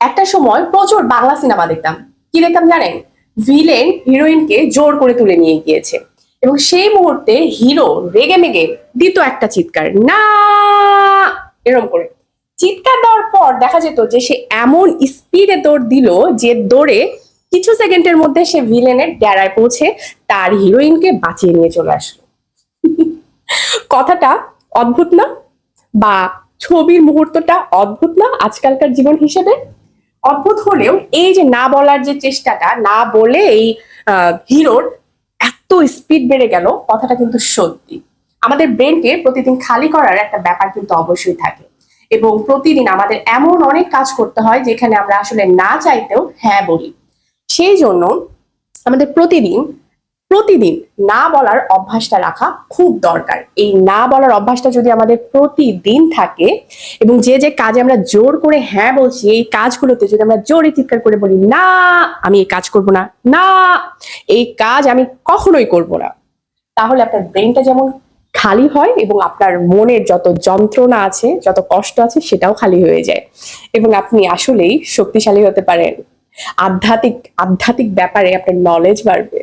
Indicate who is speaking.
Speaker 1: একটা সময় প্রচুর বাংলা সিনেমা দেখতাম। কি দেখতাম জানেন? ভিলেন হিরোইনকে জোর করে তুলে নিয়ে গিয়েছে এবং সেই মুহূর্তে হিরো রেগে মেগে দিত একটা চিৎকার, না এরকম করে চিৎকার দেওয়ার পর দেখা যেত যে সে এমন স্পিডে দৌড় দিল যে দৌড়ে কিছু সেকেন্ডের মধ্যে সে ভিলেনের ডেরায় পৌঁছে তার হিরোইনকে বাঁচিয়ে নিয়ে চলে আসলো। কথাটা অদ্ভুত না? বা ছবির মুহূর্তটা অদ্ভুত না আজকালকার জীবন হিসেবে? অদ্ভুত হলেও এই যে না বলার যে চেষ্টাটা, না বলে এই হিরোর এত স্পিড বেড়ে গেল, কথাটা কিন্তু সত্যি। আমাদের ব্রেনকে প্রতিদিন খালি করার একটা ব্যাপার কিন্তু অবশ্যই থাকে এবং প্রতিদিন আমাদের এমন অনেক কাজ করতে হয় যেখানে আমরা আসলে না চাইতেও হ্যাঁ বলি। সেই জন্য আমাদের প্রতিদিন প্রতিদিন না বলার অভ্যাসটা রাখা খুব দরকার। এই না বলার অভ্যাসটা যদি আমাদের প্রতিদিন থাকে এবং যে যে কাজে আমরা জোর করে হ্যাঁ বলছি এই কাজগুলোতে যদি আমরা জোরে চিৎকার করে বলি, না আমি এই কাজ করব না, না এই কাজ আমি কখনোই করব না, তাহলে আপনার ব্রেনটা যেমন খালি হয় এবং আপনার মনের যত যন্ত্রণা আছে, যত কষ্ট আছে সেটাও খালি হয়ে যায় এবং আপনি আসলেই শক্তিশালী হতে পারেন। আধ্যাত্মিক আধ্যাত্মিক ব্যাপারে আপনার নলেজ বাড়বে।